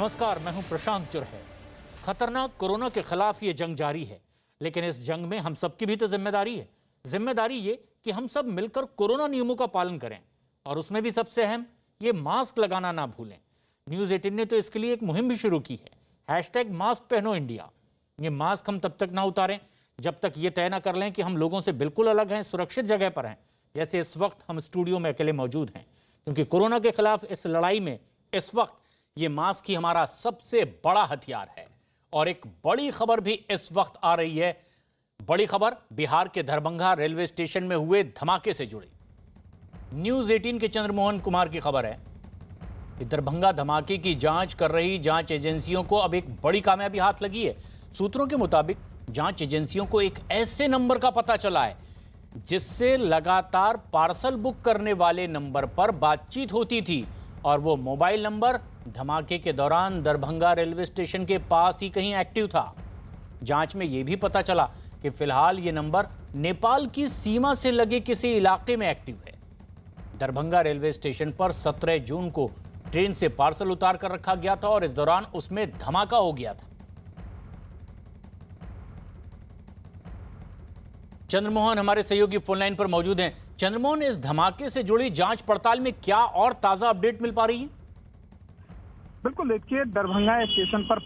नमस्कार, मैं हूं प्रशांत चुरहे। खतरनाक कोरोना के खिलाफ ये जंग जारी है, लेकिन इस जंग में हम सबकी भी तो जिम्मेदारी है। जिम्मेदारी ये कि हम सब मिलकर कोरोना नियमों का पालन करें, और उसमें भी सबसे अहम ये मास्क लगाना ना भूलें। न्यूज़ 18 ने तो इसके लिए एक मुहिम भी शुरू की है, #मास्क पहनो इंडिया। ये मास्क हम तब तक ना उतारें जब तक ये तय ना कर लें कि हम लोगों से बिल्कुल अलग हैं, सुरक्षित जगह पर हैं, जैसे इस वक्त हम स्टूडियो में अकेले मौजूद हैं। क्योंकि कोरोना के खिलाफ इस लड़ाई में इस वक्त ये मास्क ही हमारा सबसे बड़ा हथियार है। और एक बड़ी खबर भी इस वक्त आ रही है। बड़ी खबर बिहार के दरभंगा रेलवे स्टेशन में हुए धमाके से जुड़ी। न्यूज़ 18 के चंद्रमोहन कुमार की खबर है कि दरभंगा धमाके की जांच कर रही जांच एजेंसियों को अब एक बड़ी कामयाबी हाथ लगी है। सूत्रों के मुताबिक जांच एजेंसियों को एक ऐसे नंबर का पता चला है जिससे लगातार पार्सल बुक करने वाले नंबर पर बातचीत होती थी, और वो मोबाइल नंबर धमाके के दौरान दरभंगा रेलवे स्टेशन के पास ही कहीं एक्टिव था। जांच में यह भी पता चला कि फिलहाल ये नंबर नेपाल की सीमा से लगे किसी इलाके में एक्टिव है। दरभंगा रेलवे स्टेशन पर 17 जून को ट्रेन से पार्सल उतार कर रखा गया था और इस दौरान उसमें धमाका हो गया था। चंद्रमोहन हमारे सहयोगी फोन लाइन पर मौजूद हैं। चंद्रमोहन, इस धमाके से जुड़ी जांच पड़ताल में क्या और ताजा अपडेट मिल पा रही है? बिल्कुल, देखिए, दरभंगा स्टेशन पर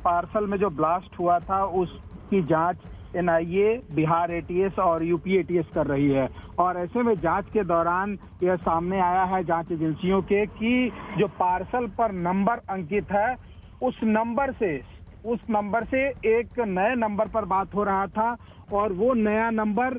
पार्सल में जो ब्लास्ट हुआ था उसकी जांच एनआईए, बिहार एटीएस और यूपी एटीएस कर रही है। और ऐसे में जांच के दौरान यह सामने आया है जांच एजेंसियों के कि जो पार्सल पर नंबर अंकित है उस नंबर से एक नए नंबर पर बात हो रहा था, और वो नया नंबर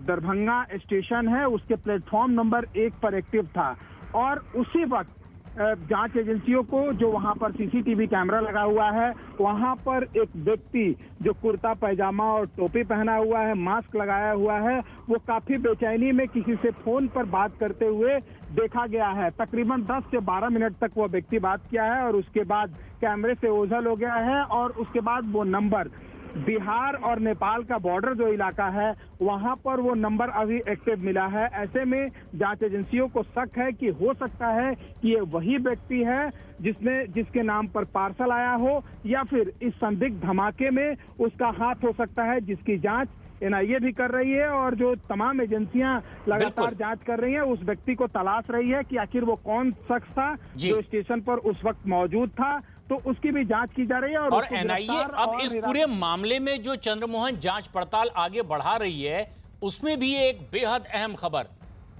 दरभंगा स्टेशन है उसके प्लेटफॉर्म नंबर 1 पर एक्टिव था। और उसी वक्त जांच एजेंसियों को, जो वहां पर सीसीटीवी कैमरा लगा हुआ है, वहां पर एक व्यक्ति जो कुर्ता पैजामा और टोपी पहना हुआ है, मास्क लगाया हुआ है, वो काफी बेचैनी में किसी से फोन पर बात करते हुए देखा गया है। तकरीबन 10 से 12 मिनट तक वो व्यक्ति बात किया है और उसके बाद कैमरे से ओझल हो गया है। और उसके बाद वो नंबर बिहार और नेपाल का बॉर्डर जो इलाका है वहां पर वो नंबर अभी एक्टिव मिला है। ऐसे में जांच एजेंसियों को शक है कि हो सकता है कि ये वही व्यक्ति है जिसके नाम पर पार्सल आया हो, या फिर इस संदिग्ध धमाके में उसका हाथ हो सकता है, जिसकी जांच एनआईए भी कर रही है। और जो तमाम एजेंसियां लगातार जांच कर रही हैं, उस व्यक्ति को तलाश रही है कि आखिर वो कौन शख्स था जो स्टेशन पर उस वक्त मौजूद था, तो उसकी भी जांच की जा रही है। और एनआईए अब इस पूरे मामले में जो चंद्रमोहन जांच पड़ताल आगे बढ़ा रही है उसमें भी एक बेहद अहम खबर।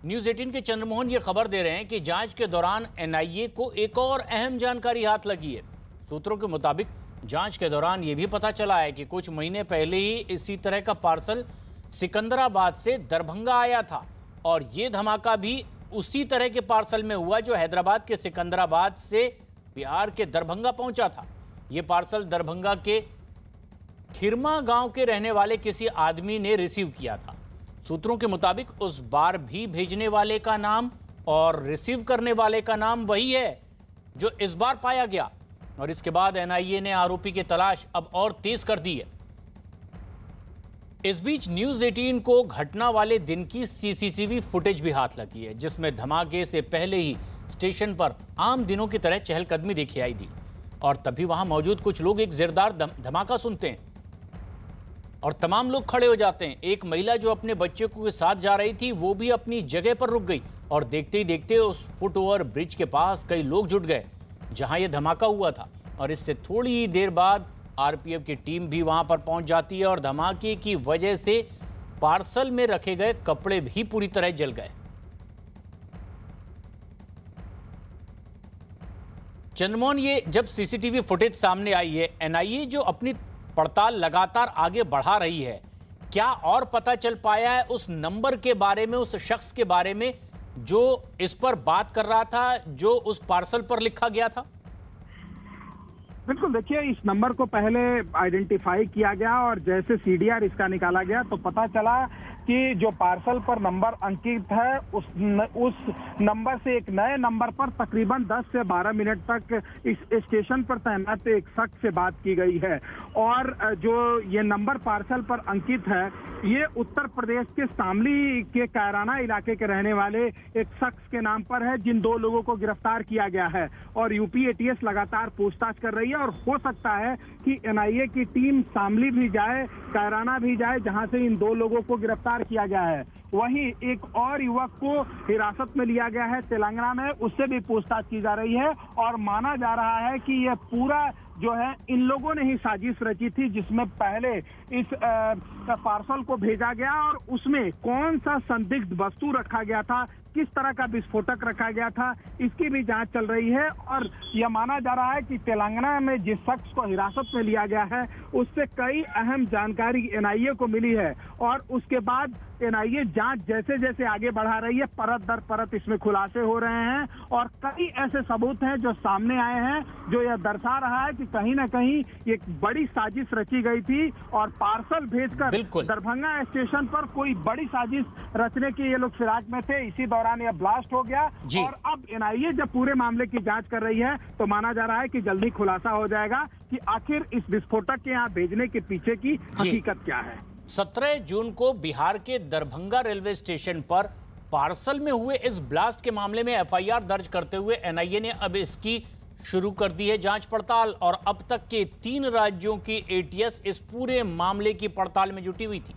न्यूज़ 18 के चंद्रमोहन ये खबर दे रहे हैं कि जांच के दौरान एनआईए को एक और अहम जानकारी हाथ लगी है। सूत्रों के मुताबिक जांच के दौरान यह भी पता चला है कि कुछ महीने पहले ही इसी तरह का पार्सल सिकंदराबाद से दरभंगा आया था, और यह धमाका भी उसी तरह के पार्सल में हुआ जो हैदराबाद के सिकंदराबाद से बिहार के दरभंगा पहुंचा था। यह पार्सल दरभंगा के खिरमा गांव के रहने वाले किसी आदमी ने रिसीव किया था। सूत्रों के मुताबिक उस बार भी भेजने वाले का नाम और रिसीव करने वाले का नाम वही है जो इस बार पाया गया, और इसके बाद एनआईए ने आरोपी की तलाश अब और तेज कर दी है। इस बीच न्यूज़ 18 को घटना वाले दिन की सीसीटीवी फुटेज भी हाथ लगी है, जिसमें धमाके से पहले ही स्टेशन पर आम दिनों की तरह चहलकदमी देखी आई दी, और तभी वहां मौजूद कुछ लोग एक जोरदार धमाका सुनते हैं और तमाम लोग खड़े हो जाते हैं। एक महिला जो अपने बच्चे को के साथ जा रही थी वो भी अपनी जगह पर रुक गई, और देखते ही देखते उस फुट ओवर ब्रिज के पास कई लोग जुट गए जहां यह धमाका हुआ था। और इससे थोड़ी ही देर बाद आरपीएफ की टीम भी वहां पर पहुंच जाती है, और धमाके की वजह से पार्सल में रखे गए कपड़े भी पूरी तरह जल गए। चंद्रमोहन, ये जब सीसीटीवी फुटेज सामने आई है, एनआईए जो अपनी पड़ताल लगातार आगे बढ़ा रही है, क्या और पता चल पाया है उस नंबर के बारे में, उस शख्स के बारे में जो इस पर बात कर रहा था, जो उस पार्सल पर लिखा गया था? बिल्कुल, देखिए, इस नंबर को पहले आइडेंटिफाई किया गया और जैसे सीडीआर इसका निकाला गया तो पता चला कि जो पार्सल पर नंबर अंकित है उस नंबर से एक नए नंबर पर तकरीबन 10 से 12 मिनट तक इस स्टेशन पर तैनात एक शख्स से बात की गई है। और जो ये नंबर पार्सल पर अंकित है, ये उत्तर प्रदेश के शामली के कैराना इलाके के रहने वाले एक शख्स के नाम पर है, जिन 2 लोगों को गिरफ्तार किया गया है। और यूपी एटीएस लगातार पूछताछ कर रही है और हो सकता है कि एनआईए की टीम शामली भी जाए, कैराना भी जाए, जहां से इन 2 लोगों को गिरफ्तार किया गया है। वहीं एक और युवक को हिरासत में लिया गया है तेलंगाना में, उससे भी पूछताछ की जा रही है। और माना जा रहा है कि यह पूरा जो है इन लोगों ने ही साजिश रची थी, जिसमें पहले इस पार्सल को भेजा गया और उसमें कौन सा संदिग्ध वस्तु रखा गया था, किस तरह का विस्फोटक रखा गया था, इसकी भी जांच चल रही है। और यह माना जा रहा है कि तेलंगाना में जिस शख्स को हिरासत में लिया गया है, उससे कई अहम जानकारी एनआईए को मिली है। और उसके बाद एनआईए जांच जैसे जैसे आगे बढ़ा रही है, परत दर परत इसमें खुलासे हो रहे हैं। और कई ऐसे सबूत हैं जो सामने आए हैं, जो यह दर्शा रहा है कि कहीं ना कहीं एक बड़ी साजिश रची गई थी और पार्सल भेजकर दरभंगा स्टेशन पर कोई बड़ी साजिश रचने के ये लोग फिराक में थे। इसी दौरान यह ब्लास्ट हो गया। और अब एनआईए जब पूरे मामले की जांच कर रही है, तो माना जा रहा है कि जल्दी खुलासा हो जाएगा कि आखिर इस विस्फोटक के यहाँ भेजने के पीछे की हकीकत क्या है। 17 जून को बिहार के दरभंगा रेलवे स्टेशन पर पार्सल में हुए इस ब्लास्ट के मामले में एफआईआर दर्ज करते हुए एनआईए ने अब इसकी शुरू कर दी है जांच पड़ताल। और अब तक के 3 राज्यों की एटीएस इस पूरे मामले की पड़ताल में जुटी हुई थी।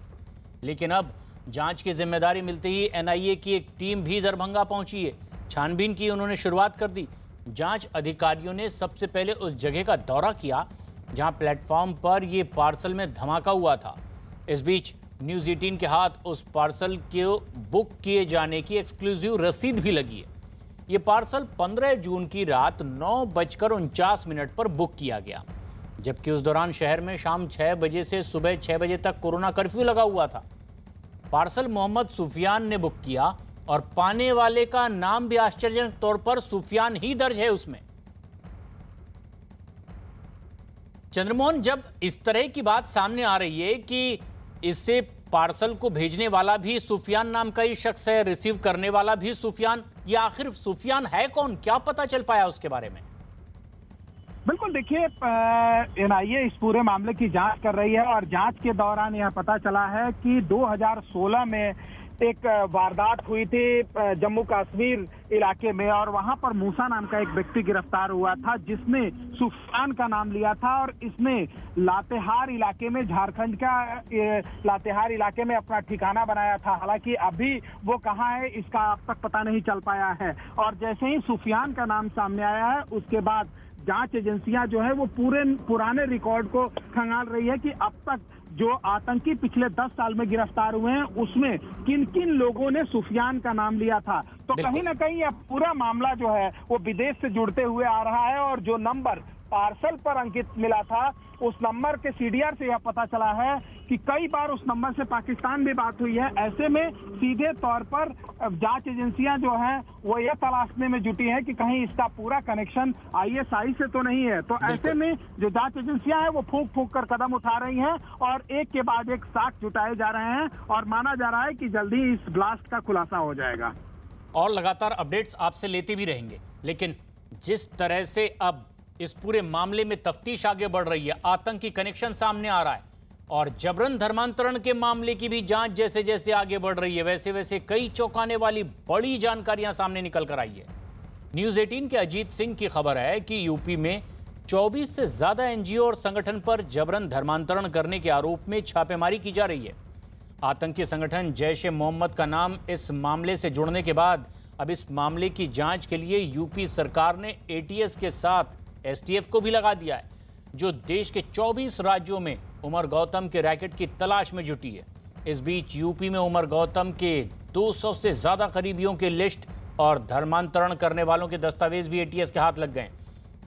लेकिन अब जांच की जिम्मेदारी मिलते ही एनआईए की एक टीम भी दरभंगा पहुंची है। छानबीन की उन्होंने शुरुआत कर दी। जांच अधिकारियों ने सबसे पहले उस जगह का दौरा किया जहां प्लेटफॉर्म पर यह पार्सल में धमाका हुआ था। इस बीच न्यूज़ 18 के हाथ उस पार्सल को बुक किए जाने की एक्सक्लूसिव रसीद भी लगी है। ये पार्सल 15 जून की रात 9:49 पर बुक किया गया, जबकि उस दौरान शहर में शाम 6 बजे से सुबह 6 बजे तक कोरोना कर्फ्यू लगा हुआ था। पार्सल मोहम्मद सुफियान ने बुक किया और पाने वाले का नाम भी आश्चर्यजनक तौर पर सुफियान ही दर्ज है उसमें। चंद्रमोहन, जब इस तरह की बात सामने आ रही है कि इससे पार्सल को भेजने वाला भी सुफियान नाम का ही शख्स है, रिसीव करने वाला भी सुफियान, ये आखिर सुफियान है कौन, क्या पता चल पाया उसके बारे में? बिल्कुल, देखिए, एनआईए इस पूरे मामले की जांच कर रही है और जांच के दौरान यह पता चला है कि 2016 में एक वारदात हुई थी जम्मू कश्मीर इलाके में, और वहां पर मूसा नाम का एक व्यक्ति गिरफ्तार हुआ था, जिसने सुफियान का नाम लिया था और इसने लातेहार इलाके में, झारखंड का लातेहार इलाके में अपना ठिकाना बनाया था। हालांकि अभी वो कहाँ है इसका अब तक पता नहीं चल पाया है। और जैसे ही सुफियान का नाम सामने आया है, उसके बाद जांच एजेंसियां जो है वो पुराने रिकॉर्ड को खंगाल रही है कि अब तक जो आतंकी पिछले 10 साल में गिरफ्तार हुए हैं, उसमें किन किन लोगों ने सुफियान का नाम लिया था। तो कहीं ना कहीं यह पूरा मामला जो है वो विदेश से जुड़ते हुए आ रहा है। और जो नंबर पार्सल पर अंकित मिला था, उस नंबर के सीडीआर से यह पता चला है कि कई बार उस नंबर से पाकिस्तान भी बात हुई है। ऐसे में सीधे तौर पर जांच एजेंसियां जो हैं वो यह तलाशने में जुटी हैं कि कहीं इसका पूरा कनेक्शन आईएसआई से तो नहीं है। तो ऐसे में जो जांच एजेंसियां हैं वो फूंक फूंक कर कदम उठा रही हैं और एक के बाद एक साक्ष्य जुटाए जा रहे हैं और माना जा रहा है कि जल्दी इस ब्लास्ट का खुलासा हो जाएगा। और लगातार अपडेट्स आपसे लेते भी रहेंगे। लेकिन जिस तरह से अब इस पूरे मामले में तफ्तीश आगे बढ़ रही है, आतंकी कनेक्शन सामने आ रहा है और जबरन धर्मांतरण के मामले की भी जांच जैसे जैसे आगे बढ़ रही है, वैसे वैसे कई चौंकाने वाली बड़ी जानकारियां सामने निकल कर आई है। न्यूज़ 18 के अजीत सिंह की खबर है कि यूपी में 24 से ज्यादा एनजीओ और संगठन पर जबरन धर्मांतरण करने के आरोप में छापेमारी की जा रही है। आतंकी संगठन जैश-ए-मोहम्मद का नाम इस मामले से जुड़ने के बाद अब इस मामले की जांच के लिए यूपी सरकार ने एटीएस के साथ एसटीएफ को भी लगा दिया है, जो देश के 24 राज्यों में उमर गौतम के रैकेट की तलाश में जुटी है। इस बीच यूपी में उमर गौतम के 200 से ज्यादा करीबियों के लिस्ट और धर्मांतरण करने वालों के दस्तावेज भी एटीएस के हाथ लग गए।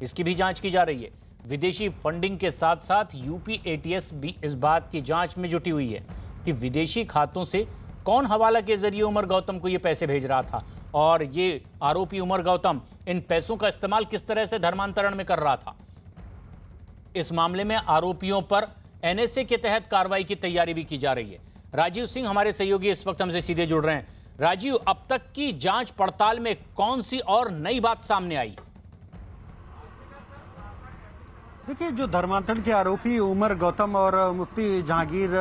इसकी भी जांच की जा रही है। विदेशी फंडिंग के साथ साथ यूपी एटीएस भी इस बात की जांच में जुटी हुई है कि विदेशी खातों से कौन हवाला के जरिए उमर गौतम को ये पैसे भेज रहा था और ये आरोपी उमर गौतम इन पैसों का इस्तेमाल किस तरह से धर्मांतरण में कर रहा था। इस मामले में आरोपियों पर एनएसए के तहत कार्रवाई की तैयारी भी की जा रही है। राजीव सिंह हमारे सहयोगी इस वक्त हमसे सीधे जुड़ रहे हैं। राजीव, अब तक की जांच पड़ताल में कौन सी और नई बात सामने आई? देखिए, जो धर्मांतरण के आरोपी उमर गौतम और मुफ्ती जहांगीर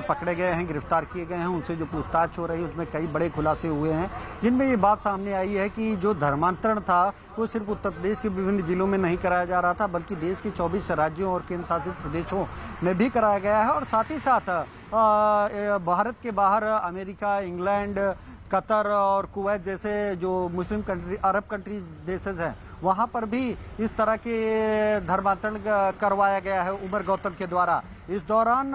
पकड़े गए हैं, गिरफ्तार किए गए हैं, उनसे जो पूछताछ हो रही है उसमें कई बड़े खुलासे हुए हैं, जिनमें ये बात सामने आई है कि जो धर्मांतरण था वो सिर्फ उत्तर प्रदेश के विभिन्न जिलों में नहीं कराया जा रहा था, बल्कि देश के 24 राज्यों और केंद्र शासित प्रदेशों में भी कराया गया है। और साथ ही साथ भारत के बाहर अमेरिका, इंग्लैंड, कतर और कुवैत जैसे जो मुस्लिम कंट्री, अरब कंट्रीज देशेस हैं, वहाँ पर भी इस तरह के धर्मांतरण करवाया गया है उमर गौतम के द्वारा। इस दौरान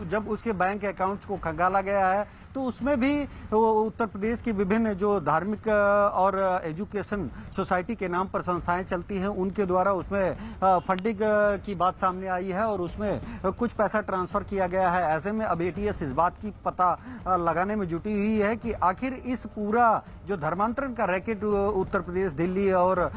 जब उसके बैंक अकाउंट्स को खंगाला गया है तो उसमें भी उत्तर प्रदेश की विभिन्न जो धार्मिक और एजुकेशन सोसाइटी के नाम पर संस्थाएं चलती हैं, उनके द्वारा उसमें फंडिंग की बात सामने आई है और उसमें कुछ पैसा ट्रांसफर किया गया है। ऐसे में अब एटीएस इस बात की पता लगाने में जुटी हुई है कि आखिर इस पूरा जो धर्मांतरण का रैकेट उत्तर प्रदेश, दिल्ली और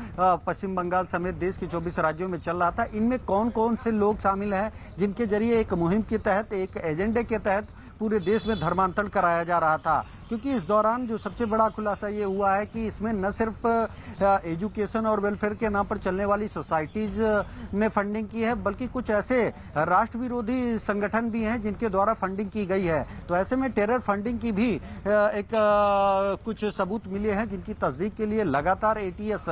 पश्चिम बंगाल समेत देश के 24 राज्यों में चल रहा था, इनमें कौन कौन से लोग शामिल हैं जिनके जरिए एक मुहिम के तहत, एक एजेंडे के तहत पूरे देश में धर्मांतरण कराया जा रहा था। क्योंकि इस दौरान जो सबसे बड़ा खुलासा ये हुआ है कि इसमें न सिर्फ एजुकेशन और वेलफेयर के नाम पर चलने वाली सोसाइटीज ने फंडिंग की है, बल्कि कुछ ऐसे राष्ट्र विरोधी संगठन भी हैं जिनके द्वारा फंडिंग की गई है। तो ऐसे में टेरर फंडिंग की भी एक कुछ सबूत मिले हैं, जिनकी तस्दीक के लिए लगातार एटीएस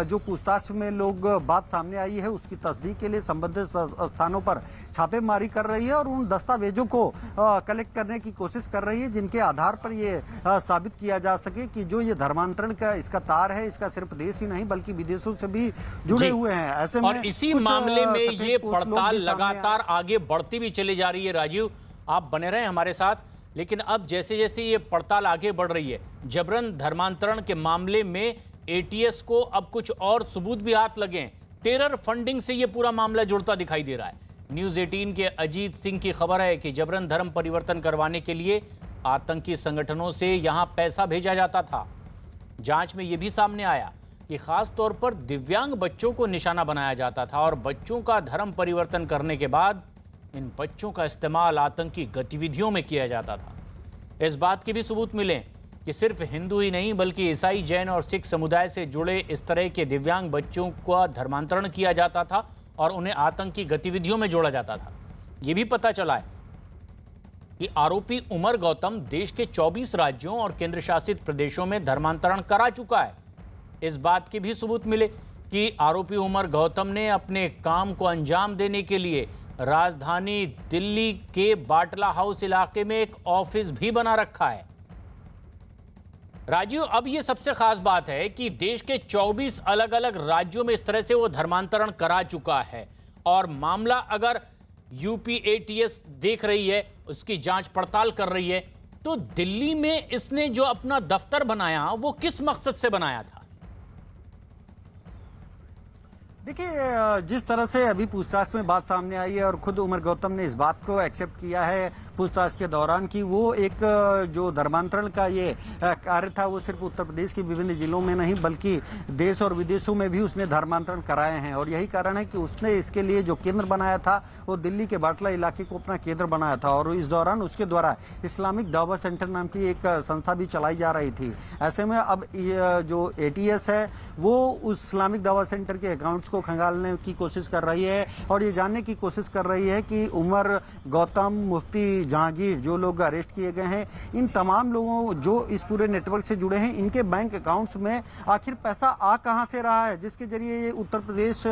जो पूछताछ में लोग बात सामने आई है उसकी तस्दीक के लिए संबंधित स्थानों पर छापेमारी कर रही है और उन दस्तावेजों को कलेक्ट करने की कोशिश कर रही है, जिनके आधार पर ये साबित किया जा सके कि जो ये धर्मांतरण का इसका तार है, इसका सिर्फ देश ही नहीं बल्कि विदेशों से भी जुड़े हुए हैं। ऐसे में और इसी मामले में ये पड़ताल लगातार आगे बढ़ती भी चली जा रही है। राजीव, आप बने रहे हमारे साथ, लेकिन अब जैसे जैसे ये पड़ताल आगे बढ़ रही है, जबरन धर्मांतरण के मामले में एटीएस को अब कुछ और सबूत भी हाथ लगे। टेरर फंडिंग से ये पूरा मामला जुड़ता दिखाई दे रहा है। न्यूज़ 18 के अजीत सिंह की खबर है कि जबरन धर्म परिवर्तन करवाने के लिए आतंकी संगठनों से यहां पैसा भेजा जाता था। जांच में यह भी सामने आया कि खास तौर पर दिव्यांग बच्चों को निशाना बनाया जाता था और बच्चों का धर्म परिवर्तन करने के बाद इन बच्चों का इस्तेमाल आतंकी गतिविधियों में किया जाता था। इस बात के भी सबूत मिले कि सिर्फ हिंदू ही नहीं बल्कि ईसाई, जैन और सिख समुदाय से जुड़े इस तरह के दिव्यांग बच्चों का धर्मांतरण किया जाता था और उन्हें आतंकी गतिविधियों में जोड़ा जाता था। ये भी पता चला है कि आरोपी उमर गौतम देश के 24 राज्यों और केंद्र शासित प्रदेशों में धर्मांतरण करा चुका है। इस बात के भी सबूत मिले कि आरोपी उमर गौतम ने अपने काम को अंजाम देने के लिए राजधानी दिल्ली के बाटला हाउस इलाके में एक ऑफिस भी बना रखा है। राजीव, अब यह सबसे खास बात है कि देश के 24 अलग अलग राज्यों में इस तरह से वो धर्मांतरण करा चुका है और मामला अगर यूपी एटीएस देख रही है, उसकी जांच पड़ताल कर रही है, तो दिल्ली में इसने जो अपना दफ्तर बनाया वो किस मकसद से बनाया था? देखिए, जिस तरह से अभी पूछताछ में बात सामने आई है और खुद उमर गौतम ने इस बात को एक्सेप्ट किया है पूछताछ के दौरान कि वो एक जो धर्मांतरण का ये कार्य था वो सिर्फ उत्तर प्रदेश के विभिन्न जिलों में नहीं बल्कि देश और विदेशों में भी उसने धर्मांतरण कराए हैं। और यही कारण है कि उसने इसके लिए जो केंद्र बनाया था वो दिल्ली के बाटला इलाके को अपना केंद्र बनाया था और इस दौरान उसके द्वारा इस्लामिक दावा सेंटर नाम की एक संस्था भी चलाई जा रही थी। ऐसे में अब जो एटीएस है वो उस इस्लामिक दावा सेंटर के अकाउंट्स को खंगालने की कोशिश कर रही है और ये जानने की कोशिश कर रही है कि उमर गौतम, मुफ्ती जहांगीर, जो लोग अरेस्ट किए गए हैं, इन तमाम लोगों जो इस पूरे नेटवर्क से जुड़े हैं, इनके बैंक अकाउंट्स में आखिर पैसा आ कहां से रहा है जिसके जरिए ये उत्तर प्रदेश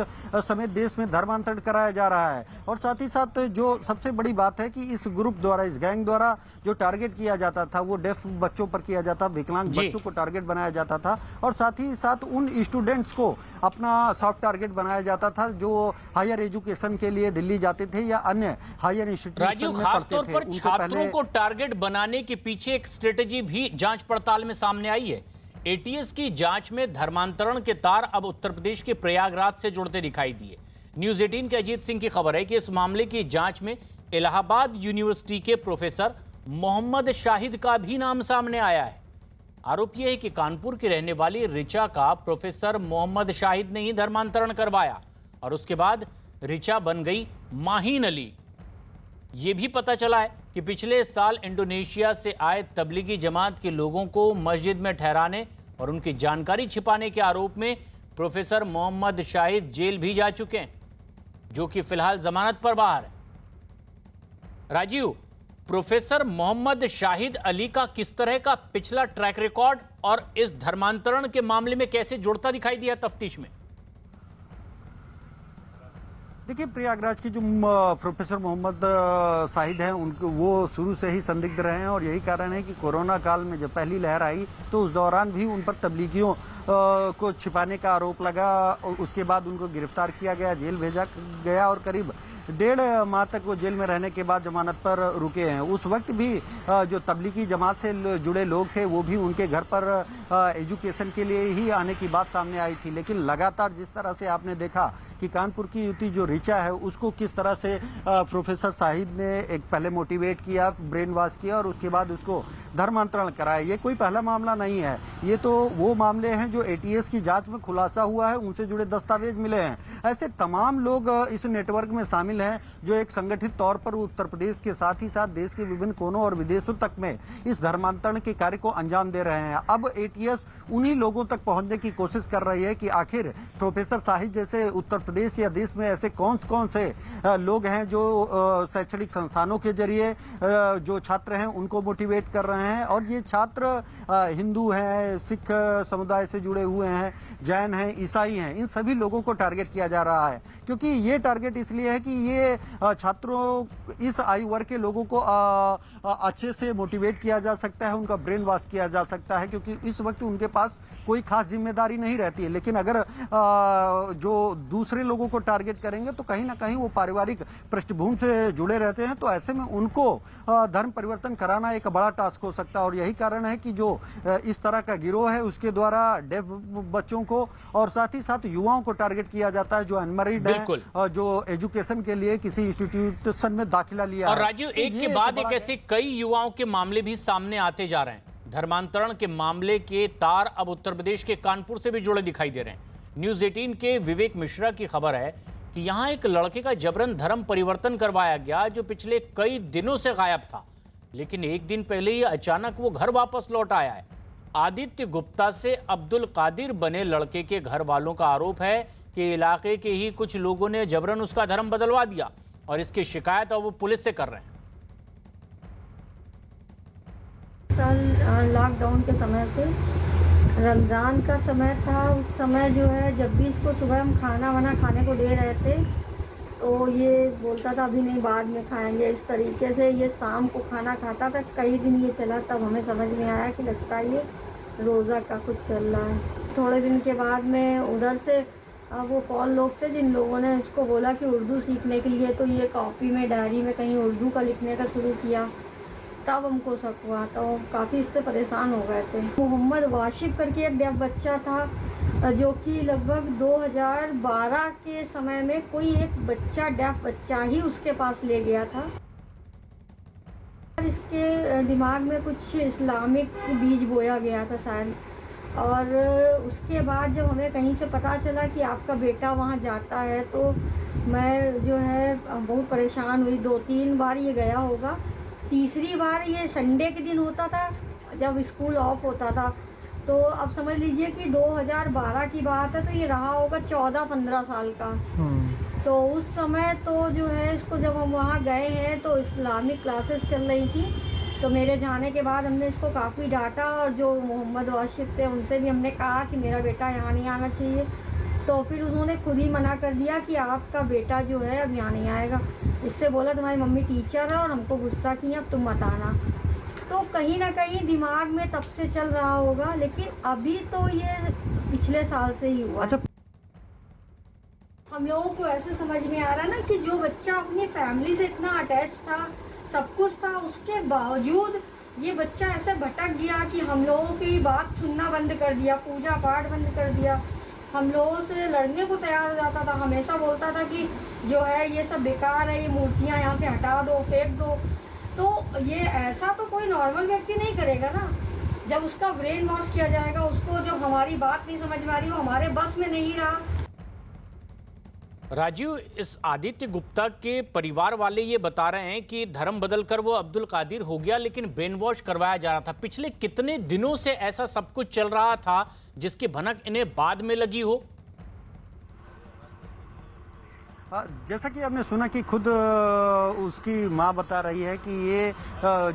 समेत देश में धर्मांतरण कराया जा रहा है। और साथ ही साथ जो सबसे बड़ी बात है कि इस ग्रुप द्वारा, इस गैंग द्वारा जो टारगेट किया जाता था वो डेफ बच्चों पर किया जाता, विकलांग बच्चों को टारगेट बनाया जाता था और साथ ही साथ उन स्टूडेंट्स को अपना सॉफ्ट टारगेट बनाया जाता था जो हायर एजुकेशन के लिए दिल्ली जाते थे या अन्य हायर इंस्टीट्यूशन में पढ़ते थे। पर छात्रों को टारगेट बनाने के पीछे एक स्ट्रेटेजी भी जांच पड़ताल में सामने आई है। एटीएस की जांच में धर्मांतरण के तार अब उत्तर प्रदेश के प्रयागराज से जुड़ते दिखाई दिए। न्यूज़ 18 के अजीत सिंह की खबर है कि इस मामले की जांच में इलाहाबाद यूनिवर्सिटी के प्रोफेसर मोहम्मद शाहिद का भी नाम सामने आया है। आरोप यह है कि कानपुर की रहने वाली ऋचा का प्रोफेसर मोहम्मद शाहिद ने ही धर्मांतरण करवाया और उसके बाद ऋचा बन गई माहीन अली। यह भी पता चला है कि पिछले साल इंडोनेशिया से आए तबलीगी जमात के लोगों को मस्जिद में ठहराने और उनकी जानकारी छिपाने के आरोप में प्रोफेसर मोहम्मद शाहिद जेल भी जा चुके हैं, जो कि फिलहाल जमानत पर बाहर है। राजीव, प्रोफेसर मोहम्मद शाहिद अली का किस तरह का पिछला ट्रैक रिकॉर्ड और इस धर्मांतरण के मामले में कैसे जुड़ता दिखाई दिया तफ्तीश में? देखिए, प्रयागराज के जो प्रोफेसर मोहम्मद शाहिद हैं, उनको वो शुरू से ही संदिग्ध रहे हैं और यही कारण है कि कोरोना काल में जब पहली लहर आई तो उस दौरान भी उन पर तबलीगियों को छिपाने का आरोप लगा। उसके बाद उनको गिरफ्तार किया गया, जेल भेजा गया और करीब 1.5 माह तक वो जेल में रहने के बाद जमानत पर रुके हैं। उस वक्त भी जो तबलीगी जमात से जुड़े लोग थे वो भी उनके घर पर एजुकेशन के लिए ही आने की बात सामने आई थी। लेकिन लगातार जिस तरह से आपने देखा कि कानपुर की युवती जो रिचा है उसको किस तरह से प्रोफेसर शाहिद ने एक पहले मोटिवेट किया, ब्रेन वॉश किया और उसके बाद उसको धर्मांतरण कराया। ये कोई पहला मामला नहीं है, ये तो वो मामले हैं जो एटीएस की जांच में खुलासा हुआ है, उनसे जुड़े दस्तावेज मिले हैं। ऐसे तमाम लोग इस नेटवर्क में शामिल हैं जो एक संगठित तौर पर उत्तर प्रदेश के साथ ही साथ देश के विभिन्न कोनों और विदेशों तक में इस धर्मांतरण के कार्य को अंजाम दे रहे हैं। अब एटीएस उन्हीं लोगों तक पहुंचने की कोशिश कर रही है कि आखिर प्रोफेसर शाहिद जैसे उत्तर प्रदेश या देश में ऐसे कौन कौन से लोग हैं जो शैक्षणिक संस्थानों के जरिए जो छात्र हैं उनको मोटिवेट कर रहे हैं। और ये छात्र हिंदू हैं, सिख समुदाय से जुड़े हुए हैं, जैन हैं, ईसाई हैं, इन सभी लोगों को टारगेट किया जा रहा है। क्योंकि ये टारगेट इसलिए है कि ये छात्रों, इस आयु वर्ग के लोगों को अच्छे से मोटिवेट किया जा सकता है, उनका ब्रेन वॉश किया जा सकता है, क्योंकि इस वक्त उनके पास कोई खास जिम्मेदारी नहीं रहती है। लेकिन अगर जो दूसरे लोगों को टारगेट करेंगे तो कहीं ना कहीं वो पारिवारिक पृष्ठभूमि से जुड़े रहते हैं, तो ऐसे में उनको धर्म परिवर्तन कराना एक बड़ा टास्क हो सकता है। और यही कारण है कि जो इस तरह का गिरोह है उसके द्वारा डेफ बच्चों को और साथ ही साथ युवाओं को टारगेट किया जाता है जो अनमैरिड है, जो एजुकेशन के लिए किसी इंस्टीट्यूशन में दाखिला लिया। और राजीव, एक के बाद एक ऐसे कई युवाओं के मामले भी सामने आते जा रहे हैं। धर्मांतरण के मामले के तार अब उत्तर प्रदेश के कानपुर से भी जुड़े दिखाई दे रहे हैं। न्यूज 18 के विवेक मिश्रा की खबर है कि यहां एक लड़के का जबरन धर्म परिवर्तन करवाया गया जो पिछले कई दिनों से गायब था, लेकिन एक दिन पहले ही अचानक वो घर वापस लौट आया है। आदित्य गुप्ता से अब्दुल कादिर बने लड़के के घर वालों का आरोप है कि इलाके के ही कुछ लोगों ने जबरन उसका धर्म बदलवा दिया और इसकी शिकायत अब वो पुलिस से कर रहे हैं। लॉकडाउन के समय से रमज़ान का समय था, उस समय जो है जब भी इसको सुबह हम खाना वाना खाने को दे रहे थे तो ये बोलता था अभी नहीं, बाद में खाएंगे। इस तरीके से ये शाम को खाना खाता था। कई दिन ये चला, तब हमें समझ में आया कि लगता है ये रोज़ा का कुछ चल रहा है। थोड़े दिन के बाद में उधर से वो कॉल लोग थे जिन लोगों ने इसको बोला कि उर्दू सीखने के लिए, तो ये कॉपी में, डायरी में कहीं उर्दू का लिखने का शुरू किया। तब हमको शक हुआ, तो काफ़ी इससे परेशान हो गए थे। मोहम्मद वाशिफ करके एक डेफ बच्चा था जो कि लगभग 2012 के समय में कोई एक बच्चा, डेफ बच्चा ही उसके पास ले गया था। इसके दिमाग में कुछ इस्लामिक बीज बोया गया था शायद। और उसके बाद जब हमें कहीं से पता चला कि आपका बेटा वहाँ जाता है तो मैं जो है बहुत परेशान हुई। 2-3 बार ये गया होगा। तीसरी बार ये संडे के दिन होता था जब स्कूल ऑफ होता था। तो अब समझ लीजिए कि 2012 की बात है, तो ये रहा होगा 14-15 साल का। तो उस समय तो जो है इसको जब हम वहाँ गए हैं तो इस्लामिक क्लासेस चल रही थी, तो मेरे जाने के बाद हमने इसको काफ़ी डांटा और जो मोहम्मद वाशिफ थे उनसे भी हमने कहा कि मेरा बेटा यहाँ नहीं आना चाहिए। तो फिर उन्होंने खुद ही मना कर दिया कि आपका बेटा जो है अब यहाँ नहीं आएगा। इससे बोला तुम्हारी मम्मी टीचर है और हमको गुस्सा की, अब तुम मत आना। तो कहीं ना कहीं दिमाग में तब से चल रहा होगा, लेकिन अभी तो ये पिछले साल से ही हुआ। अच्छा, हम लोगों को ऐसे समझ में आ रहा ना कि जो बच्चा अपनी फैमिली से इतना अटैच था, सब कुछ था, उसके बावजूद ये बच्चा ऐसे भटक गया कि हम लोगों की बात सुनना बंद कर दिया, पूजा पाठ बंद कर दिया, हम लोगों से लड़ने को तैयार हो जाता था। हमेशा बोलता था कि जो है ये सब बेकार है, ये मूर्तियाँ यहाँ से हटा दो, फेंक दो। तो ये ऐसा तो कोई नॉर्मल व्यक्ति नहीं करेगा ना। जब उसका ब्रेन वॉश किया जाएगा, उसको जब हमारी बात नहीं समझ में आ रही हो, हमारे बस में नहीं रहा। राजीव, इस आदित्य गुप्ता के परिवार वाले ये बता रहे हैं कि धर्म बदलकर वो अब्दुल कादिर हो गया, लेकिन ब्रेन वॉश करवाया जा रहा था। पिछले कितने दिनों से ऐसा सब कुछ चल रहा था जिसकी भनक इन्हें बाद में लगी हो? जैसा कि आपने सुना कि खुद उसकी मां बता रही है कि ये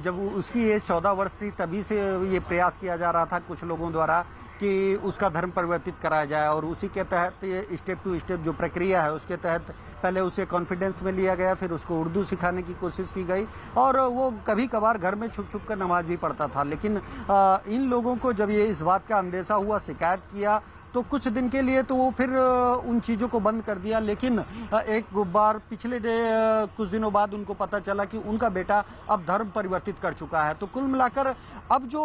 जब उसकी एज 14 वर्ष थी तभी से ये प्रयास किया जा रहा था कुछ लोगों द्वारा कि उसका धर्म परिवर्तित कराया जाए, और उसी के तहत ये स्टेप टू स्टेप जो प्रक्रिया है उसके तहत पहले उसे कॉन्फिडेंस में लिया गया, फिर उसको उर्दू सिखाने की कोशिश की गई, और वो कभी कभार घर में छुप छुप कर नमाज भी पढ़ता था। लेकिन इन लोगों को जब ये इस बात का अंदेशा हुआ, शिकायत किया, तो कुछ दिन के लिए तो वो फिर उन चीज़ों को बंद कर दिया। लेकिन एक बार पिछले कुछ दिनों बाद उनको पता चला कि उनका बेटा अब धर्म परिवर्तित कर चुका है। तो कुल मिलाकर अब जो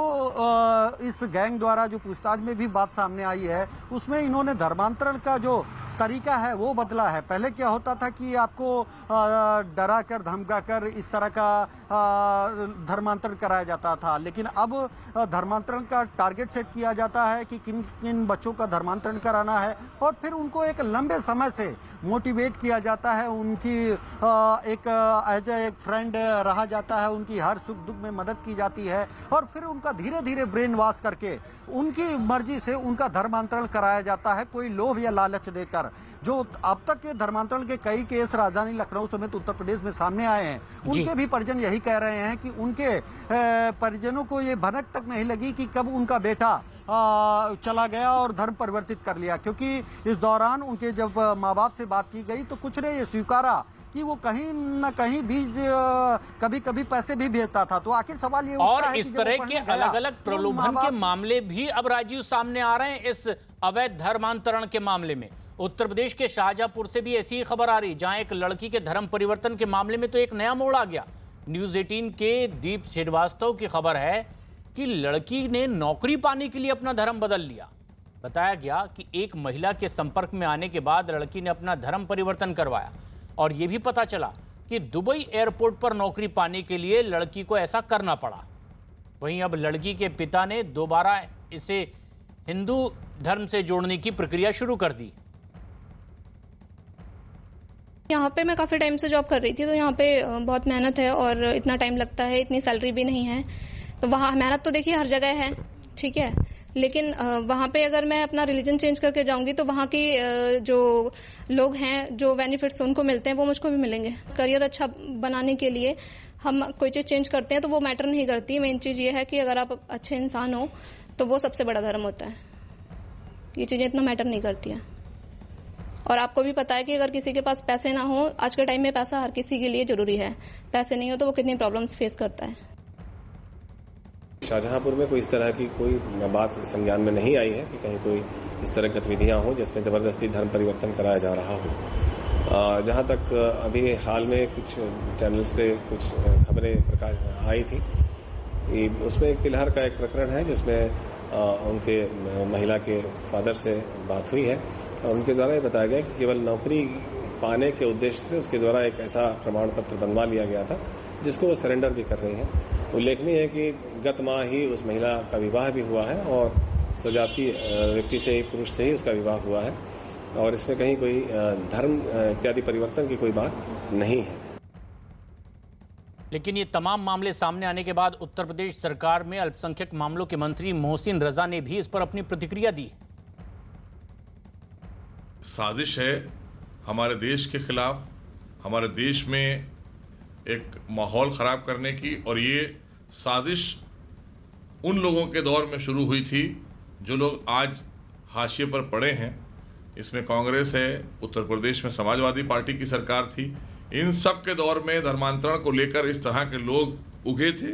इस गैंग द्वारा जो पूछताछ में भी बात सामने आई है उसमें इन्होंने धर्मांतरण का जो तरीका है वो बदला है। पहले क्या होता था कि आपको डरा कर धमका कर इस तरह का धर्मांतरण कराया जाता था, लेकिन अब धर्मांतरण का टारगेट सेट किया जाता है कि किन किन बच्चों का धर्मांतरण कराना है, और फिर उनको एक लंबे समय से मोटिवेट किया जाता है, उनकी एक एज एक फ्रेंड रहा जाता है, उनकी हर सुख दुख में मदद की जाती है, और फिर उनका धीरे धीरे ब्रेन वॉश करके उनकी मर्जी से उनका धर्मांतरण कराया जाता है, कोई लोभ या लालच देकर। जो अब तक के धर्मांतरण के कई केस राजधानी लखनऊ समेत उत्तर प्रदेश में सामने आए हैं, उनके भी परिजन यही कह रहे हैं कि उनके परिजनों को ये भनक तक नहीं लगी कि कब उनका बेटा चला गया और धर्म परिवर्तित कर लिया, क्योंकि इस दौरान उनके जब माँ बाप से बात की गई तो कुछ ने ये स्वीकारा कि वो कहीं न कहीं भी कभी कभी पैसे भी भेजता था। तो आखिर सवाल ये और है इस तरह के अलग अलग प्रलोभन के मामले भी अब राजीव सामने आ रहे हैं इस अवैध धर्मांतरण के मामले में। उत्तर प्रदेश के शाहजहांपुर से भी ऐसी ही खबर आ रही, जहां एक लड़की के धर्म परिवर्तन के मामले में तो एक नया मोड़ आ गया। न्यूज 18 के दीप श्रीवास्तव की खबर है कि लड़की ने नौकरी पाने के लिए अपना धर्म बदल लिया। बताया गया कि एक महिला के संपर्क में आने के बाद लड़की ने अपना धर्म परिवर्तन करवाया, और यह भी पता चला कि दुबई एयरपोर्ट पर नौकरी पाने के लिए लड़की को ऐसा करना पड़ा। वहीं अब लड़की के पिता ने दोबारा इसे हिंदू धर्म से जोड़ने की प्रक्रिया शुरू कर दी। यहाँ पे मैं काफ़ी टाइम से जॉब कर रही थी, तो यहाँ पे बहुत मेहनत है और इतना टाइम लगता है, इतनी सैलरी भी नहीं है। तो वहाँ मेहनत तो देखिए हर जगह है, ठीक है, लेकिन वहाँ पे अगर मैं अपना रिलीजन चेंज करके जाऊंगी तो वहाँ की जो लोग हैं, जो बेनिफिट्स उनको मिलते हैं वो मुझको भी मिलेंगे। करियर अच्छा बनाने के लिए हम कोई चीज़ चेंज करते हैं तो वो मैटर नहीं करती। मेन चीज़ ये है कि अगर आप अच्छे इंसान हो तो वो सबसे बड़ा धर्म होता है। ये चीज़ें इतना मैटर नहीं करती हैं। और आपको भी पता है कि अगर किसी के पास पैसे ना हो, आज के टाइम में पैसा हर किसी के लिए जरूरी है, पैसे नहीं हो तो वो कितनी प्रॉब्लम्स फेस करता है। शाहजहांपुर में कोई इस तरह की कोई बात संज्ञान में नहीं आई है कि कहीं कोई इस तरह गतिविधियां हो जिसमें जबरदस्ती धर्म परिवर्तन कराया जा रहा हो। जहां तक अभी हाल में कुछ चैनल्स पे कुछ खबरें प्रकाश में आई थी, उसमें एक तिलहर का एक प्रकरण है जिसमें उनके महिला के फादर से बात हुई है, और उनके द्वारा ये बताया गया कि केवल नौकरी पाने के उद्देश्य से उसके द्वारा एक ऐसा प्रमाण पत्र बनवा लिया गया था जिसको वो सरेंडर भी कर रही हैं। उल्लेखनीय है कि गत माह ही उस महिला का विवाह भी हुआ है, और सजातीय व्यक्ति से ही, पुरुष से ही उसका विवाह हुआ है, और इसमें कहीं कोई धर्म इत्यादि परिवर्तन की कोई बात नहीं है। लेकिन ये तमाम मामले सामने आने के बाद उत्तर प्रदेश सरकार में अल्पसंख्यक मामलों के मंत्री मोहसिन रजा ने भी इस पर अपनी प्रतिक्रिया दी। साजिश है हमारे देश के खिलाफ, हमारे देश में एक माहौल ख़राब करने की, और ये साजिश उन लोगों के दौर में शुरू हुई थी जो लोग आज हाशिए पर पड़े हैं। इसमें कांग्रेस है, उत्तर प्रदेश में समाजवादी पार्टी की सरकार थी। इन सब के दौर में धर्मांतरण को लेकर इस तरह के लोग उगे थे,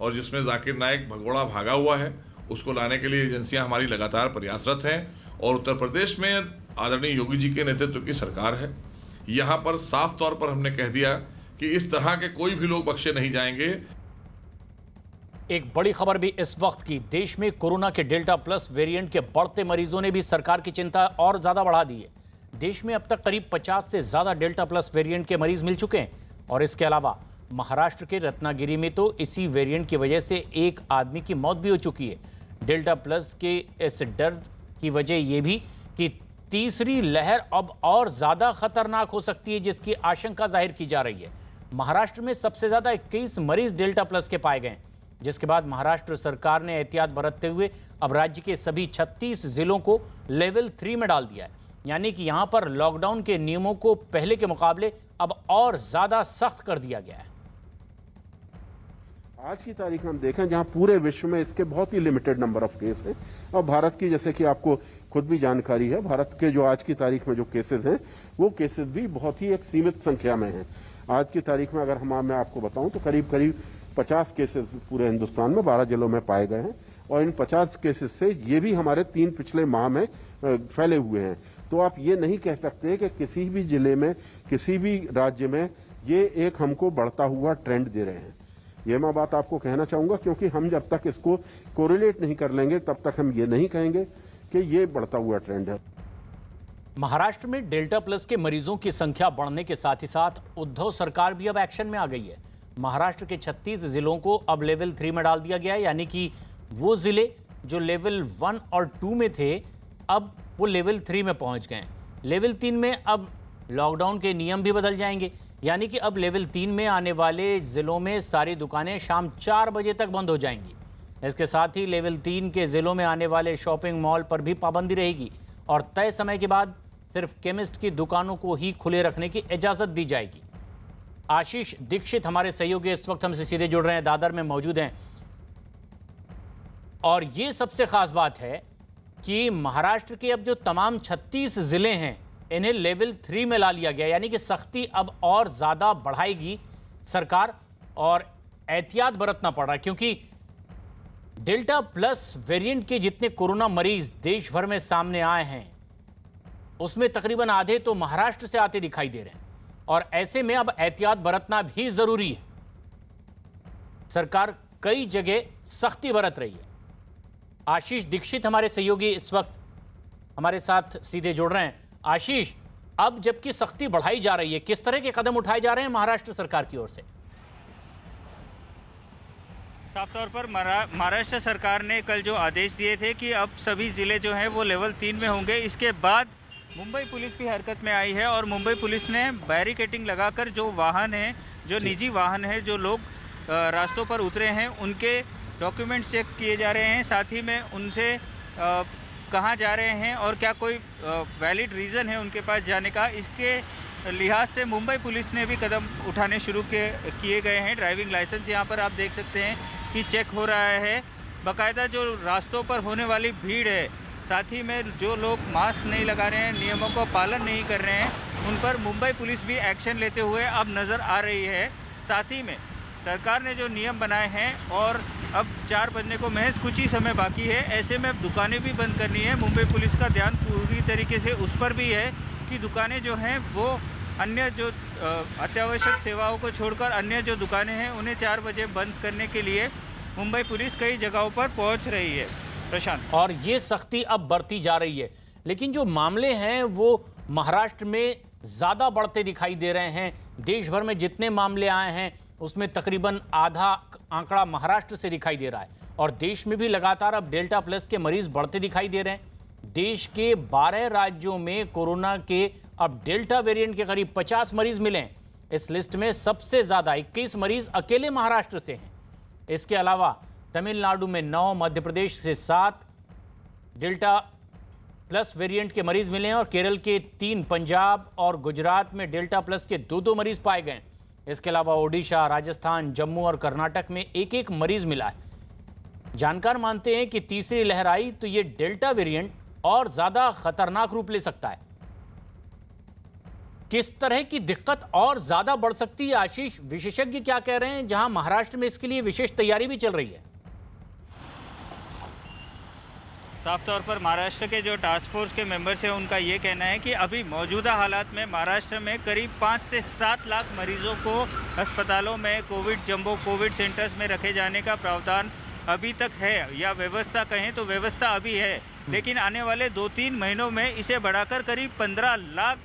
और जिसमें जाकिर नाइक भगोड़ा भागा हुआ है, उसको लाने के लिए एजेंसियां हमारी लगातार प्रयासरत हैं। और उत्तर प्रदेश में आदरणीय योगी जी के नेतृत्व की सरकार है। यहाँ पर साफ तौर पर हमने कह दिया कि इस तरह के कोई भी लोग बख्शे नहीं जाएंगे। एक बड़ी खबर भी इस वक्त की, देश में कोरोना के डेल्टा प्लस वेरिएंट के बढ़ते मरीजों ने भी सरकार की चिंता और ज्यादा बढ़ा दी है। देश में अब तक करीब 50 से ज्यादा डेल्टा प्लस वेरिएंट के मरीज मिल चुके हैं, और इसके अलावा महाराष्ट्र के रत्नागिरी में तो इसी वेरिएंट की वजह से एक आदमी की मौत भी हो चुकी है। डेल्टा प्लस के इस डर की वजह यह भी कि तीसरी लहर अब और ज्यादा खतरनाक हो सकती है, जिसकी आशंका जाहिर की जा रही है। महाराष्ट्र में सबसे ज्यादा 21 मरीज डेल्टा प्लस के पाए गए, जिसके बाद महाराष्ट्र सरकार ने एहतियात बरतते हुए अब राज्य के सभी 36 जिलों को लेवल 3 में डाल दिया है। यानी कि यहां पर लॉकडाउन के नियमों को पहले के मुकाबले अब और ज्यादा सख्त कर दिया गया है। आज की तारीख में हम देखें जहां पूरे विश्व में इसके बहुत ही लिमिटेड नंबर ऑफ केस हैं, और भारत की, जैसे कि आपको खुद भी जानकारी है, भारत के जो आज की तारीख में जो केसेस हैं वो केसेस भी बहुत ही एक सीमित संख्या में हैं। आज की तारीख में अगर मैं आपको बताऊं तो करीब 50 केसेस पूरे हिंदुस्तान में 12 जिलों में पाए गए हैं, और इन 50 केसेस से ये भी हमारे 3 पिछले माह में फैले हुए हैं। तो आप ये नहीं कह सकते कि किसी भी जिले में, किसी भी राज्य में ये एक हमको बढ़ता हुआ ट्रेंड दे रहे हैं। ये मैं बात आपको कहना चाहूंगा, क्योंकि हम जब तक इसको कोरिलेट नहीं कर लेंगे तब तक हम ये नहीं कहेंगे कि ये बढ़ता हुआ ट्रेंड है। महाराष्ट्र में डेल्टा प्लस के मरीजों की संख्या बढ़ने के साथ ही साथ उद्धव सरकार भी अब एक्शन में आ गई है। महाराष्ट्र के 36 जिलों को अब लेवल 3 में डाल दिया गया है, यानी कि वो जिले जो लेवल 1 और 2 में थे अब वो लेवल 3 में पहुंच गए। लेवल 3 में अब लॉकडाउन के नियम भी बदल जाएंगे, यानी कि अब लेवल 3 में आने वाले जिलों में सारी दुकानें शाम 4 बजे तक बंद हो जाएंगी। इसके साथ ही लेवल 3 के जिलों में आने वाले शॉपिंग मॉल पर भी पाबंदी रहेगी और तय समय के बाद सिर्फ केमिस्ट की दुकानों को ही खुले रखने की इजाज़त दी जाएगी। आशीष दीक्षित हमारे सहयोगी इस वक्त हमसे सीधे जुड़ रहे हैं, दादर में मौजूद हैं। और ये सबसे खास बात है कि महाराष्ट्र के अब जो तमाम 36 जिले हैं इन्हें लेवल 3 में ला लिया गया, यानी कि सख्ती अब और ज़्यादा बढ़ाएगी सरकार और एहतियात बरतना पड़ रहा है, क्योंकि डेल्टा प्लस वेरिएंट के जितने कोरोना मरीज देश भर में सामने आए हैं उसमें तकरीबन आधे तो महाराष्ट्र से आते दिखाई दे रहे हैं, और ऐसे में अब एहतियात बरतना भी जरूरी है। सरकार कई जगह सख्ती बरत रही है। आशीष दीक्षित हमारे सहयोगी इस वक्त हमारे साथ सीधे जुड़ रहे हैं। आशीष, अब जबकि सख्ती बढ़ाई जा रही है, किस तरह के कदम उठाए जा रहे हैं महाराष्ट्र सरकार की ओर से? साफ तौर पर महाराष्ट्र सरकार ने कल जो आदेश दिए थे कि अब सभी ज़िले जो हैं वो लेवल 3 में होंगे, इसके बाद मुंबई पुलिस भी हरकत में आई है और मुंबई पुलिस ने बैरिकेटिंग लगाकर जो वाहन है, जो निजी वाहन है, जो लोग रास्तों पर उतरे हैं उनके डॉक्यूमेंट्स चेक किए जा रहे हैं, साथ ही में उनसे कहाँ जा रहे हैं और क्या कोई वैलिड रीज़न है उनके पास जाने का, इसके लिहाज से मुंबई पुलिस ने भी कदम उठाने शुरू किए गए हैं। ड्राइविंग लाइसेंस यहाँ पर आप देख सकते हैं कि चेक हो रहा है। बाकायदा जो रास्तों पर होने वाली भीड़ है, साथ ही में जो लोग मास्क नहीं लगा रहे हैं, नियमों का पालन नहीं कर रहे हैं, उन पर मुंबई पुलिस भी एक्शन लेते हुए अब नज़र आ रही है। साथ ही में सरकार ने जो नियम बनाए हैं और अब 4 बजने को महज कुछ ही समय बाकी है, ऐसे में दुकानें भी बंद करनी है। मुंबई पुलिस का ध्यान पूरी तरीके से उस पर भी है कि दुकानें जो हैं वो अन्य जो अत्यावश्यक सेवाओं को छोड़कर अन्य जो दुकानें हैं उन्हें 4 बजे बंद करने के लिए मुंबई पुलिस कई जगहों पर पहुंच रही है। प्रशांत, और ये सख्ती अब बढ़ती जा रही है, लेकिन जो मामले हैं वो महाराष्ट्र में ज़्यादा बढ़ते दिखाई दे रहे हैं। देश भर में जितने मामले आए हैं उसमें तकरीबन आधा आंकड़ा महाराष्ट्र से दिखाई दे रहा है, और देश में भी लगातार अब डेल्टा प्लस के मरीज बढ़ते दिखाई दे रहे हैं। देश के 12 राज्यों में कोरोना के अब डेल्टा वेरिएंट के करीब 50 मरीज मिले हैं। इस लिस्ट में सबसे ज़्यादा 21 मरीज अकेले महाराष्ट्र से हैं। इसके अलावा तमिलनाडु में 9, मध्य प्रदेश से 7 डेल्टा प्लस वेरिएंट के मरीज मिले हैं, और केरल के 3, पंजाब और गुजरात में डेल्टा प्लस के 2-2 मरीज पाए गए। इसके अलावा ओडिशा, राजस्थान, जम्मू और कर्नाटक में 1-1 मरीज मिला है। जानकार मानते हैं कि तीसरी लहर आई तो ये डेल्टा वेरिएंट और ज़्यादा खतरनाक रूप ले सकता है। किस तरह की दिक्कत और ज़्यादा बढ़ सकती है आशीष, विशेषज्ञ क्या कह रहे हैं, जहां महाराष्ट्र में इसके लिए विशेष तैयारी भी चल रही है? साफ तौर पर महाराष्ट्र के जो टास्क फोर्स के मेंबर्स हैं उनका ये कहना है कि अभी मौजूदा हालात में महाराष्ट्र में करीब 5 से 7 लाख मरीजों को अस्पतालों में कोविड जंबो कोविड सेंटर्स में रखे जाने का प्रावधान अभी तक है, या व्यवस्था कहें तो व्यवस्था अभी है, लेकिन आने वाले 2-3 महीनों में इसे बढ़ाकर करीब 15 लाख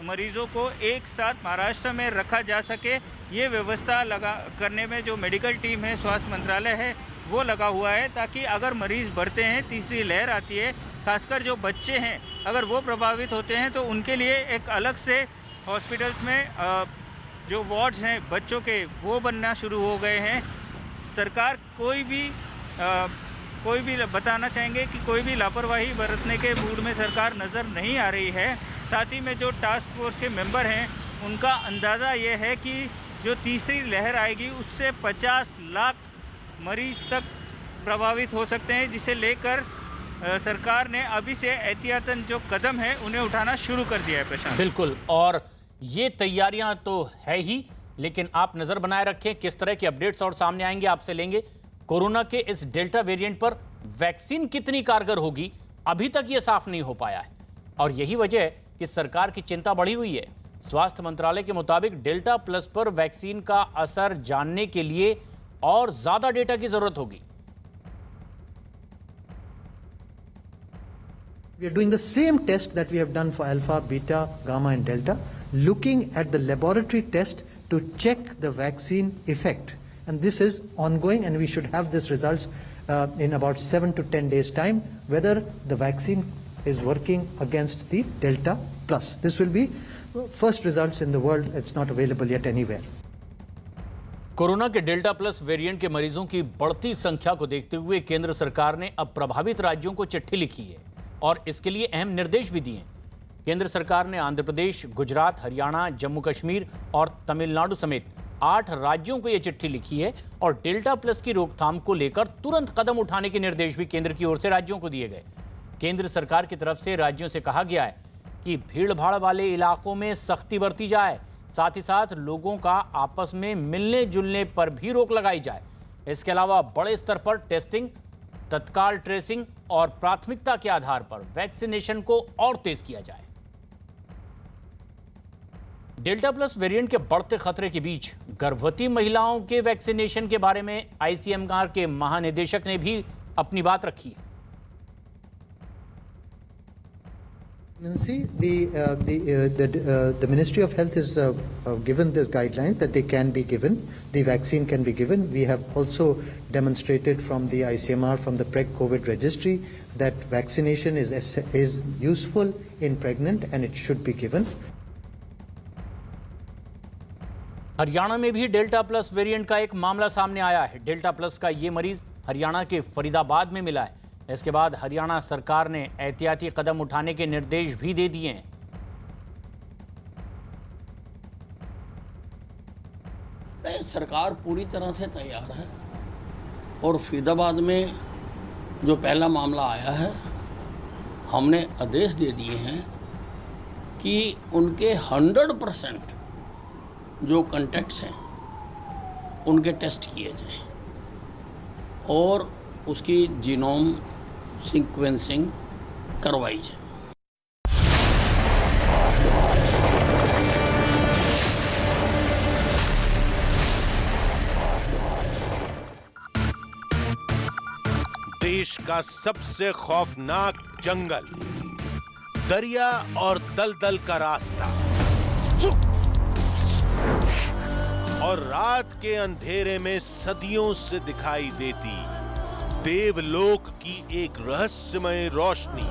मरीजों को एक साथ महाराष्ट्र में रखा जा सके, ये व्यवस्था करने में जो मेडिकल टीम है, स्वास्थ्य मंत्रालय है, वो लगा हुआ है, ताकि अगर मरीज़ बढ़ते हैं, तीसरी लहर आती है, खासकर जो बच्चे हैं अगर वो प्रभावित होते हैं तो उनके लिए एक अलग से हॉस्पिटल्स में जो वार्ड्स हैं बच्चों के, वो बनना शुरू हो गए हैं। सरकार कोई भी बताना चाहेंगे कि कोई भी लापरवाही बरतने के मूड में सरकार नज़र नहीं आ रही है। साथ ही में जो टास्क फोर्स के मेंबर हैं उनका अंदाज़ा ये है कि जो तीसरी लहर आएगी उससे 50 लाख मरीज़ तक प्रभावित हो सकते हैं, जिसे लेकर सरकार ने अभी से एहतियातन जो कदम है उन्हें उठाना शुरू कर दिया है। प्रशांत, बिल्कुल, और ये तैयारियां तो है ही, लेकिन आप नजर बनाए रखें किस तरह के अपडेट्स और सामने आएंगे। आपसे लेंगे कोरोना के इस डेल्टा वेरिएंट पर वैक्सीन कितनी कारगर होगी, अभी तक ये साफ नहीं हो पाया है, और यही वजह है कि सरकार की चिंता बढ़ी हुई है। स्वास्थ्य मंत्रालय के मुताबिक डेल्टा प्लस पर वैक्सीन का असर जानने के लिए और ज्यादा डेटा की जरूरत होगी। We are doing the same test that we have done for alpha, beta, gamma and delta, looking at the laboratory test to check the vaccine effect. And this is ongoing, and we should have this results in about 7 to 10 days time, whether the vaccine is working against the delta plus. This will be first results in the world. It's not available yet anywhere. Corona के delta plus variant के मरीजों की बढ़ती संख्या को देखते हुए केंद्र सरकार ने अब प्रभावित राज्यों को चिट्ठी लिखी है और इसके लिए अहम निर्देश भी दिए हैं। केंद्र सरकार ने आंध्र प्रदेश, गुजरात, हरियाणा, जम्मू कश्मीर और तमिलनाडु समेत 8 राज्यों को यह चिट्ठी लिखी है और डेल्टा प्लस की रोकथाम को लेकर तुरंत कदम उठाने के निर्देश भी केंद्र की ओर से राज्यों को दिए गए। केंद्र सरकार की तरफ से राज्यों से कहा गया है कि भीड़ भाड़ वाले इलाकों में सख्ती बरती जाए, साथ ही साथ लोगों का आपस में मिलने जुलने पर भी रोक लगाई जाए। इसके अलावा बड़े स्तर पर टेस्टिंग, तत्काल ट्रेसिंग और प्राथमिकता के आधार पर वैक्सीनेशन को और तेज किया जाए। डेल्टा प्लस वेरिएंट के बढ़ते खतरे के बीच गर्भवती महिलाओं के वैक्सीनेशन के बारे में आईसीएमआर के महानिदेशक ने भी अपनी बात रखी है। The Ministry of Health has given this guideline that they can be given, the vaccine can be given. We have also demonstrated from the ICMR, from the PREG-COVID registry, that vaccination is useful in pregnant and it should be given. Haryana में भी delta plus variant का एक मामला सामने आया है। Delta plus का ये मरीज हरियाणा के फरीदाबाद में मिला है। इसके बाद हरियाणा सरकार ने एहतियाती कदम उठाने के निर्देश भी दे दिए हैं। सरकार पूरी तरह से तैयार है और फरीदाबाद में जो पहला मामला आया है, हमने आदेश दे दिए हैं कि उनके 100% जो कॉन्टैक्ट्स हैं उनके टेस्ट किए जाएं और उसकी जीनोम सीक्वेंसिंग करवाई जाए। देश का सबसे खौफनाक जंगल, दरिया और दलदल का रास्ता और रात के अंधेरे में सदियों से दिखाई देती देवलोक की एक रहस्यमय रोशनी।